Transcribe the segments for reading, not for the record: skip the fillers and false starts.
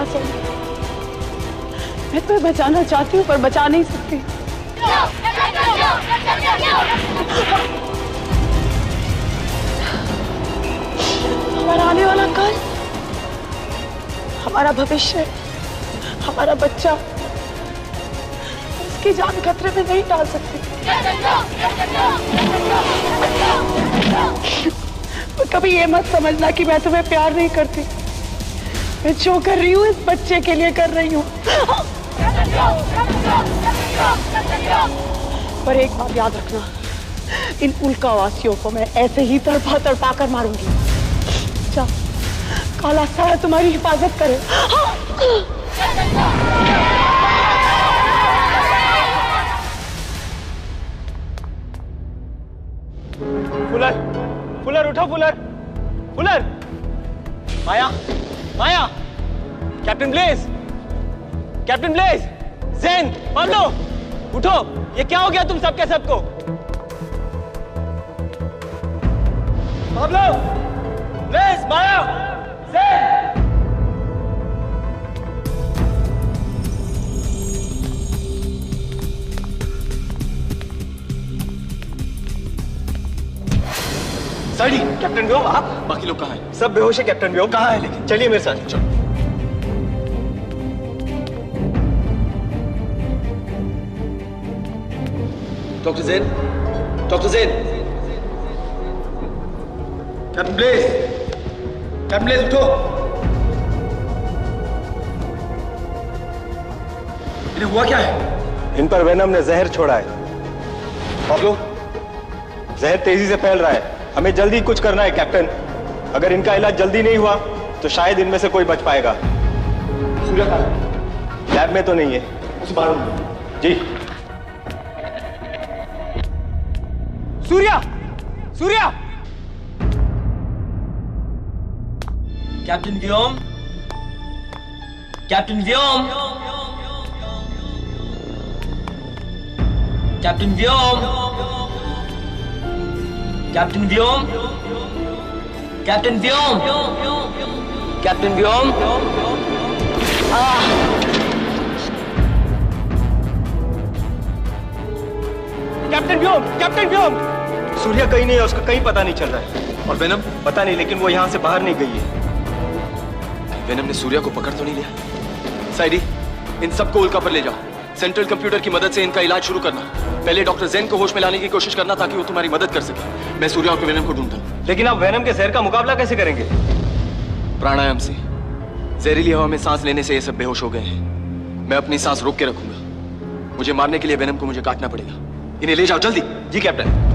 सोनी, मैं तुम्हें बचाना चाहती हूँ पर बचा नहीं सकती। हमारा आने वाला कल, हमारा भविष्य, हमारा बच्चा, उसकी जान खतरे में नहीं डाल सकती। कभी ये मत समझना कि मैं तुम्हें प्यार नहीं करती। मैं जो कर रही हूँ इस बच्चे के लिए कर रही हूँ। पर एक बात याद रखना, इन उल्कावासियों को मैं ऐसे ही तड़पा तड़पा कर मारूंगी। जा, काला साया तुम्हारी हिफाजत करे। फुलर, फुलर उठो Fuller, Fuller. Maya, Maya, Captain Blaze, captain Blaze, Zen, Pablo, उठो। ये क्या हो गया तुम सबके सबको? Pablo, Blaze, Maya, Zen. साड़ी, कैप्टन व्योम, आप? बाकी लोग कहाँ हैं? सब बेहोश है कैप्टन व्योम। कहाँ है लेकिन? चलिए मेरे साथ। चलो। Doctor Zen, doctor Zen, captain Blaze, captain Blaze उठो। इन्हें हुआ क्या है? इन पर वेनम ने जहर छोड़ा है। पाब्लो, जहर तेजी से फैल रहा है, हमें जल्दी कुछ करना है कैप्टन। अगर इनका इलाज जल्दी नहीं हुआ तो शायद इनमें से कोई बच पाएगा। सूर्या कहाँ है? लैब में तो नहीं है। उसे बाहर ढूंढो। जी। सूर्या, सूर्या। कैप्टन व्योम, कैप्टन व्योम, कैप्टन व्योम, कैप्टन व्योम, कैप्टन व्योम, कैप्टन व्योम। कैप्टन व्योम, कैप्टन व्योम। सूर्या कहीं नहीं है, उसका कहीं पता नहीं चल रहा है। और वेनम? पता नहीं, लेकिन वो यहाँ से बाहर नहीं गई है। वेनम ने सूर्या को पकड़ तो नहीं लिया? साइडी, इन सबको उल्का पर ले जाओ। सेंट्रल कंप्यूटर की मदद से इनका इलाज शुरू करना। पहले डॉक्टर ज़ेन को होश में लाने की कोशिश करना ताकि वो तुम्हारी मदद कर सके। मैं सूर्या और वेनम को ढूंढता हूं। लेकिन आप वेनम के जहर का मुकाबला कैसे करेंगे? प्राणायाम से। जहरीली हवा में सांस लेने से ये सब बेहोश हो गए हैं। मैं अपनी सांस रोक के रखूंगा। मुझे मारने के लिए वेनम को मुझे काटना पड़ेगा। इन्हें ले जाओ जल्दी। जी कैप्टन।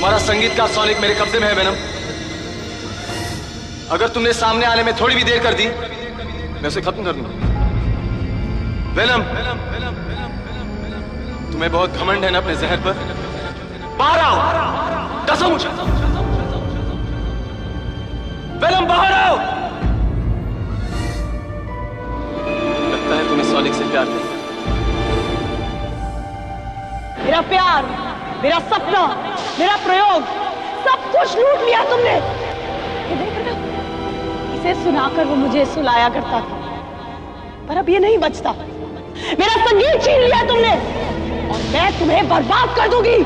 तुम्हारा संगीतकार सोनिक मेरे कब्जे में है वेनम। अगर तुमने सामने आने में थोड़ी भी देर कर दी मैं उसे खत्म कर दूंगा। वेनम, तुम्हें बहुत घमंड है ना अपने जहर पर। बाहर आओ, कसम मुझे। वेनम बाहर आओ। लगता है तुम्हें सोनिक से प्यार नहीं। मेरा प्यार, मेरा सपना, मेरा प्रयोग, सब कुछ लूट लिया तुमने। इसे सुनाकर वो मुझे सुलाया करता था, पर अब ये नहीं बचता। मेरा संगीत छीन लिया तुमने और मैं तुम्हें बर्बाद कर दूंगी।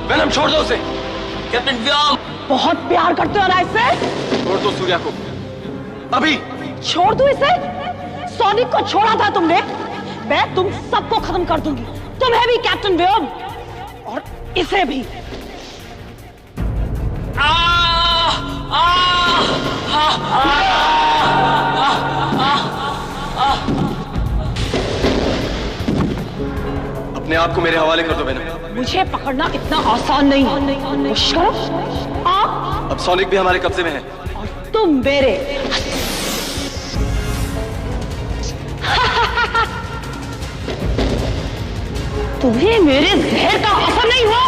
वेनम छोड़ दो उसे। कैप्टन व्योम, बहुत प्यार करते हो ना इससे? छोड़ दो सूर्या को अभी। छोड़ दूं इसे? सोनिक को छोड़ा था तुमने, मैं तुम सबको खत्म कर दूंगी, तुम्हें भी कैप्टन व्योम और इसे भी। अपने आप को मेरे हवाले कर दो वेनम। मुझे पकड़ना इतना आसान नहीं है। कोशिश करो। अब सोनिक भी हमारे कब्जे में है और तुम मेरे। तुम्हें मेरे जहर का असर नहीं हुआ।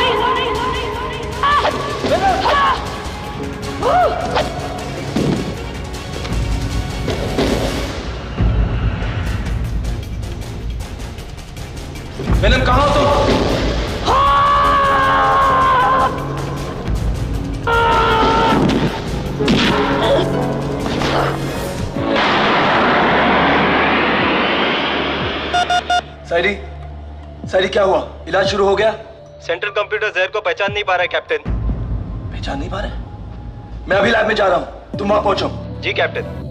वेनम कहाँ हो तुम? साइडी, साइडी क्या हुआ? इलाज शुरू हो गया? सेंट्रल कंप्यूटर जहर को पहचान नहीं पा रहा है कैप्टन। पहचान नहीं पा रहे? मैं अभी लैब में जा रहा हूं, तुम वहां पहुंचो। जी कैप्टन।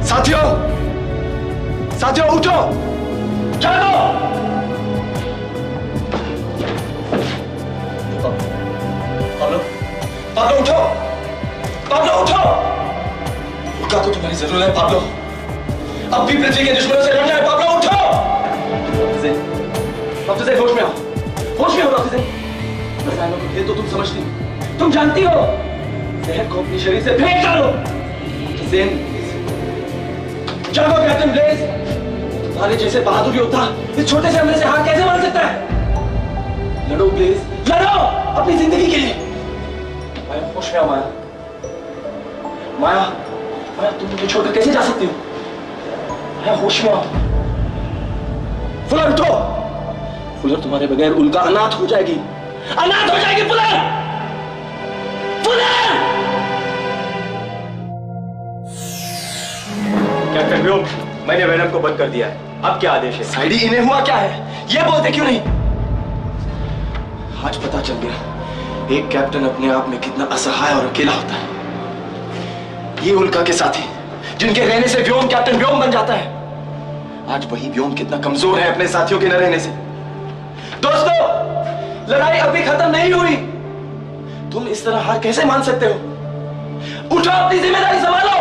साथियों, साथियों उठो, जागो। पाब्लो, पाब्लो उठो, पाब्लो उठो। उनका तो तुम्हारी जरूरत है पाब्लो। अब भी पृथ्वी के दुश्मनों से लड़ना है पाब्लो, उठो। डॉक्टर ज़ेन, होश में आओ, होश में आओ डॉक्टर ज़ेन। रसायनों को खेल तो तुम समझती हो, तुम जानती हो। जहर को अपने शरीर से फेंक डालो। ज़ेन, जागो कैप्टन ब्लेज। तुम्हारे जैसे बहादुर योद्धा इस छोटे से हमले से हार कैसे मार सकता है? लड़ो ब्लेज, लड़ो अपनी जिंदगी के लिए। माया, होश में आओ माया। माया, माया तुम मुझे छोड़कर कैसे जा सकती हो? माया होश में आओ। फुलर उठो। फुलर तुम्हारे बगैर उनका अनाथ हो जाएगी, अनाथ हो जाएगी फुलर, फुलर। कैप्टन व्योम, मैंने वेनम को बंद कर दिया है। अब क्या आदेश है? साइडी, इन्हें हुआ क्या है? ये बोलते क्यों नहीं? आज पता चल गया एक कैप्टन अपने आप में कितना असहाय और अकेला होता है। ये उल्का के साथी जिनके रहने से व्योम कैप्टन व्योम बन जाता है, आज वही व्योम कितना कमजोर है अपने साथियों के न रहने से। दोस्तों, लड़ाई अभी खत्म नहीं हुई। तुम इस तरह हार कैसे मान सकते हो? उठो, अपनी जिम्मेदारी संभालो,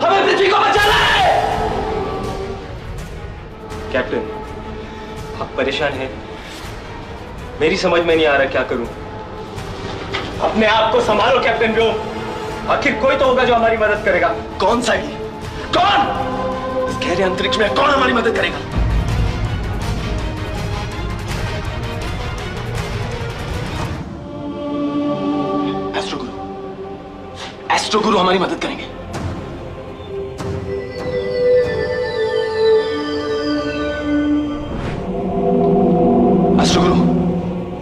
हमें पृथ्वी को बचाना है। कैप्टन, आप परेशान हैं? मेरी समझ में नहीं आ रहा क्या करूं। अपने आप को संभालो कैप्टन व्योम। आखिर कोई तो होगा जो हमारी मदद करेगा। कौन सा ये? कौन? इस गहरे अंतरिक्ष में कौन हमारी मदद करेगा? एस्ट्रो गुरु, एस्ट्रो गुरु हमारी मदद करेंगे। एस्ट्रो गुरु,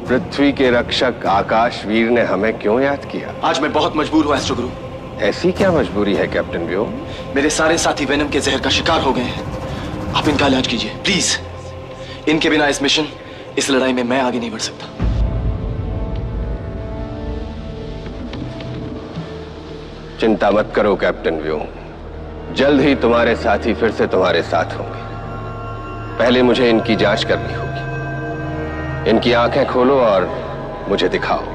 पृथ्वी के रक्षक आकाश वीर ने हमें क्यों याद किया? आज मैं बहुत मजबूर हूं एस्ट्रो गुरु। ऐसी क्या मजबूरी है कैप्टन व्योम? मेरे सारे साथी वेनम के जहर का शिकार हो गए हैं। आप इनका इलाज कीजिए प्लीज। इनके बिना इस मिशन, इस लड़ाई में मैं आगे नहीं बढ़ सकता। चिंता मत करो कैप्टन व्योम, जल्द ही तुम्हारे साथी फिर से तुम्हारे साथ होंगे। पहले मुझे इनकी जांच करनी होगी। इनकी आंखें खोलो और मुझे दिखाओ।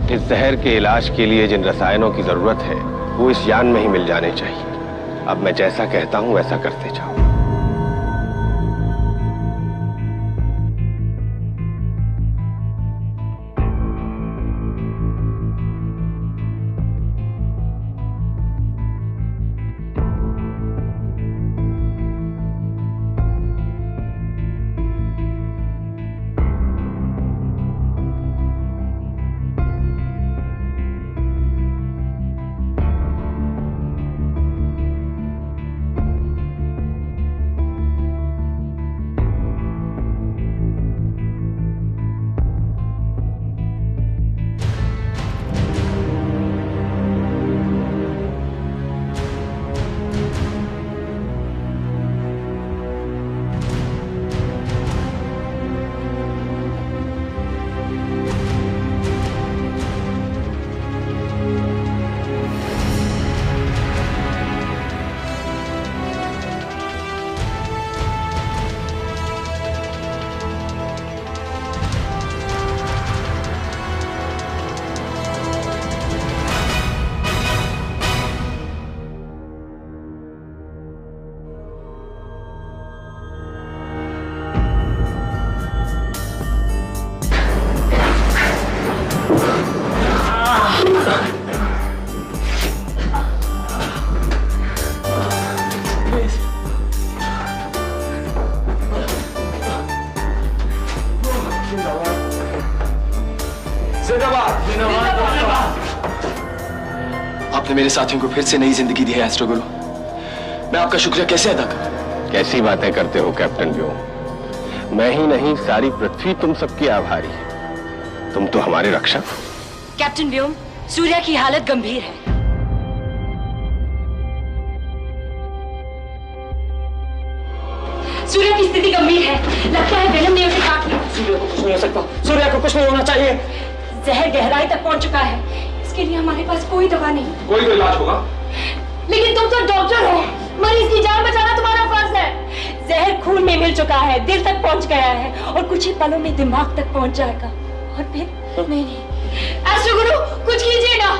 इस जहर के इलाज के लिए जिन रसायनों की जरूरत है वो इस यान में ही मिल जाने चाहिए। अब मैं जैसा कहता हूं वैसा करते जाओ। आपने मेरे साथियों को फिर से नई जिंदगी दी है एस्ट्रो गुरु। मैं आपका शुक्रिया कैसे अदा करूं? कैसी बातें करते हो कैप्टन व्योम। मैं ही नहीं सारी पृथ्वी तुम सबकी आभारी है। तुम तो हमारे रक्षक हो। कैप्टन व्योम, सूर्या की हालत गंभीर है। सूर्या की स्थिति गंभीर है। लगता है वेनम ने उसे काट लिया। सूर्या को कुछ नहीं हो सकता। सूर्या को कुछ नहीं होना चाहिए। जहर गहराई तक पहुंच चुका है। इसके लिए हमारे पास कोई दवा नहीं। कोई तो इलाज होगा। लेकिन तुम तो डॉक्टर हो। मरीज की जान बचाना तुम्हारा फर्ज है। जहर खून में मिल चुका है, दिल तक पहुंच गया है और कुछ ही पलों में दिमाग तक पहुंच जाएगा। और फिर नहीं। एस्ट्रो गुरु, कुछ कीजिए ना।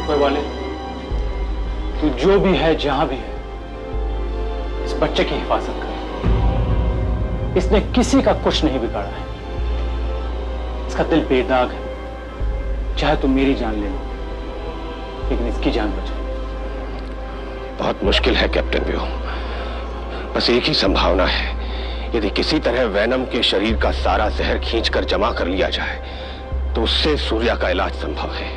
कोई वाले, तू जो भी है, जहां भी है, इस बच्चे की हिफाजत कर। इसने किसी का कुछ नहीं बिगाड़ा है। इसका दिल बेदाग है। चाहे तुम मेरी जान ले लो, लेकिन इसकी जान बचाओ। बहुत मुश्किल है कैप्टन व्योम। बस एक ही संभावना है, यदि किसी तरह वेनम के शरीर का सारा जहर खींचकर जमा कर लिया जाए तो उससे सूर्या का इलाज संभव है।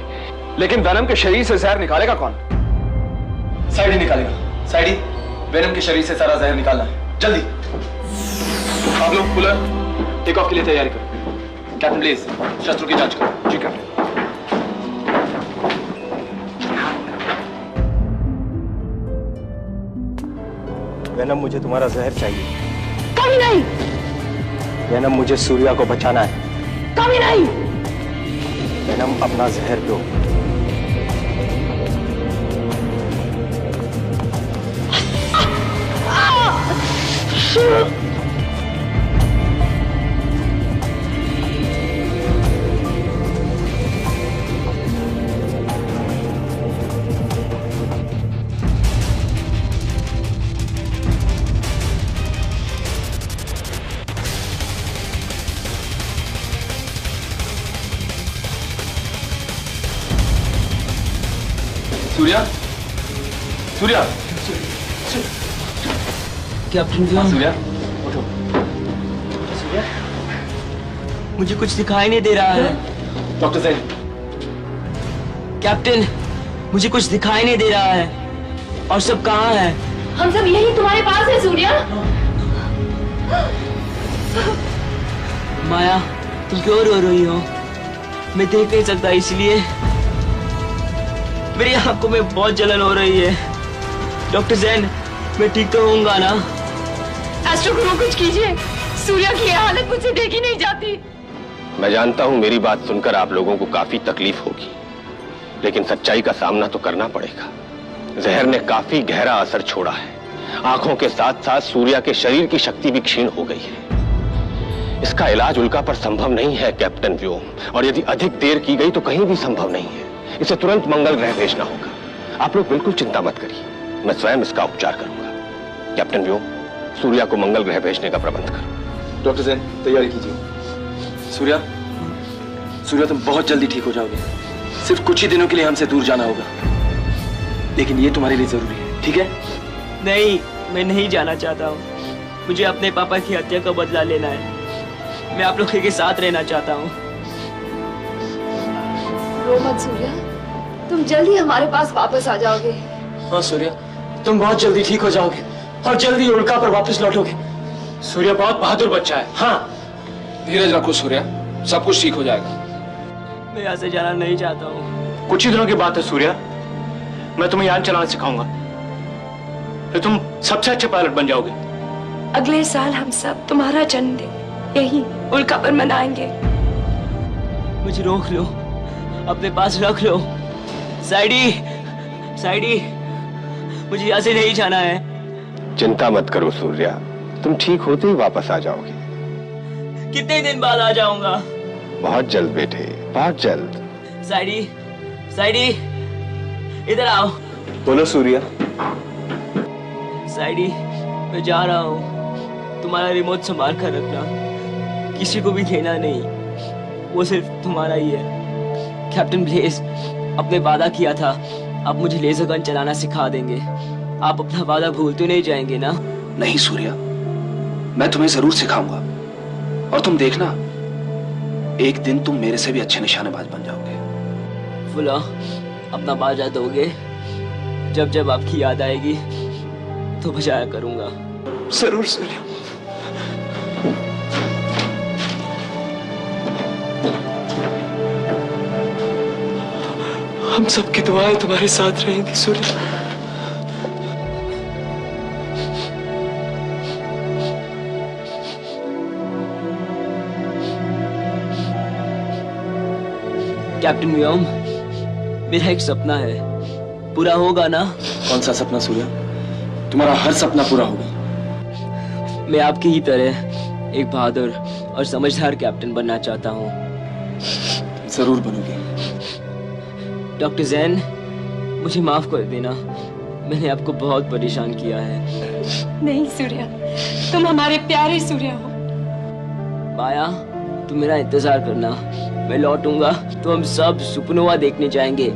लेकिन वेनम के शरीर से जहर निकालेगा कौन? साइडी निकालेगा। साइडी, वेनम के शरीर से सारा जहर निकालना है, जल्दी। आप लोग कूलर टेक ऑफ के लिए तैयारी करो। कैप्टन ब्लेज, शस्त्रों की जांच करो। जी कैप्टन। वेनम, मुझे तुम्हारा जहर चाहिए। कभी नहीं। वेनम, मुझे सूर्या को बचाना है। कभी नहीं। वेनम, अपना जहर दो। सूर्या, सूर्या, कैप्टन व्योम, सूर्या, मुझे कुछ दिखाई नहीं दे रहा है। डॉक्टर जैन। कैप्टन, मुझे कुछ दिखाई नहीं दे रहा है। और सब कहाँ है? हम सब यही तुम्हारे पास है सूर्या। माया, तुम क्यों रो रही हो? मैं देख नहीं सकता इसलिए। मेरी आंखों में बहुत जलन हो रही है। डॉक्टर जैन, मैं ठीक तो होऊंगा ना? एस्ट्रो गुरु, कुछ कीजिए। सूर्या की हालत मुझसे देखी नहीं जाती। मैं जानता हूं मेरी बात सुनकर आप लोगों को काफी तकलीफ होगी, लेकिन सच्चाई का सामना तो करना पड़ेगा। जहर ने काफी गहरा असर छोड़ा है। आंखों के साथ साथ सूर्या के शरीर की शक्ति भी क्षीण हो गई है। इसका इलाज उल्का पर संभव नहीं है कैप्टन व्योम, और यदि अधिक देर की गई तो कहीं भी संभव नहीं है। इसे तुरंत मंगल ग्रह भेजना होगा। आप लोग बिल्कुल चिंता मत करिए, मैं स्वयं इसका उपचार करूंगा। कैप्टन व्योम, सूर्या को मंगल ग्रह भेजने का प्रबंध करो। डॉक्टर जैन, तैयारी कीजिए। सूर्या, सूर्या तुम बहुत जल्दी ठीक हो जाओगे। सिर्फ कुछ ही दिनों के लिए हमसे दूर जाना होगा, लेकिन ये तुम्हारे लिए जरूरी है, ठीक है? नहीं, मैं नहीं जाना चाहता हूँ। मुझे अपने पापा की हत्या का बदला लेना है। मैं आप लोगों के साथ रहना चाहता हूँ। रो मत सूर्या, तुम जल्दी हमारे पास वापस आ जाओगे। हाँ सूर्या, तुम बहुत जल्दी ठीक हो जाओगे और जल्दी उल्का पर वापस लौटोगे। सूर्या बहुत बहादुर बच्चा है। हाँ, धीरज रखो सूर्या, सब कुछ ठीक हो जाएगा। मैं यहाँ से जाना नहीं चाहता हूँ। कुछ ही दिनों की बात है सूर्या, मैं तुम्हें यान चलाना सिखाऊंगा, फिर तुम सबसे अच्छे पायलट बन जाओगे। अगले साल हम सब तुम्हारा जन्मदिन यही उल्का पर मनाएंगे। मुझे रोक लो, अपने पास रख लो। साइडी, साइडी, मुझे यहाँ से नहीं जाना है। चिंता मत करो सूर्या, तुम ठीक होते ही वापस आ जाओगे। कितने दिन बाद आ जाऊंगा? बहुत जल्द बेटे, बहुत जल्द। साइडी, साइडी, इधर आओ। बोलो सूर्या। साइडी, मैं जा रहा हूँ। तुम्हारा रिमोट संभाल कर रखना, किसी को भी देना नहीं, वो सिर्फ तुम्हारा ही है। कैप्टन ब्लेज, अपने वादा किया था आप मुझे लेजर गन चलाना सिखा देंगे। आप अपना वादा भूल तो नहीं जाएंगे ना? नहीं सूर्या, मैं तुम्हें जरूर सिखाऊंगा, और तुम देखना, एक दिन तुम मेरे से भी अच्छे निशानेबाज बन जाओगे। फुला, अपना बाजा दोगे? जब जब आपकी याद आएगी तो बजाया करूंगा। जरूर सूर्या। हम सबकी दुआएं तुम्हारे साथ रहेंगी सूर्या। कैप्टन व्योम, मेरा एक सपना है, पूरा होगा ना? कौन सा सपना सूर्या? तुम्हारा हर सपना पूरा होगा। मैं आपकी ही तरह एक बहादुर और समझदार कैप्टन बनना चाहता हूँ। जरूर बनोगे। डॉक्टर जैन, मुझे माफ कर देना, मैंने आपको बहुत परेशान किया है। नहीं सूर्या, तुम हमारे प्यारे सूर्या हो। माया, तुम मेरा इंतजार करना, मैं लौटूंगा तो हम सब सुपरनोवा देखने जाएंगे।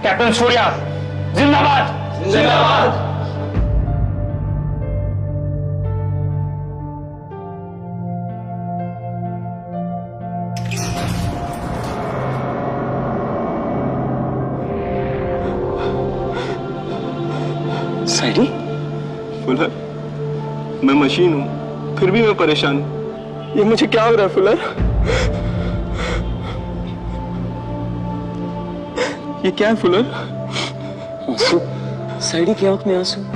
कैप्टन सूर्या जिंदाबाद, जिंदाबाद। साइडी, फुलर, मैं मशीन हूं, फिर भी मैं परेशान हूं। ये मुझे क्या हो रहा है फुलर? ये क्या है फुलर? आंसू, साइडी की आंख में आंसू।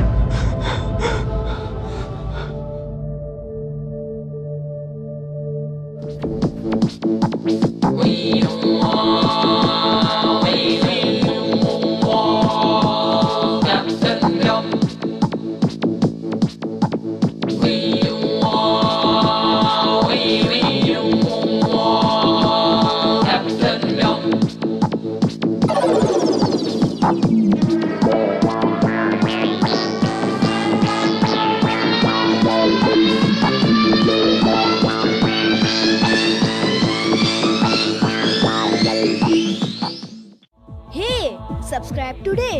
Subscribe today.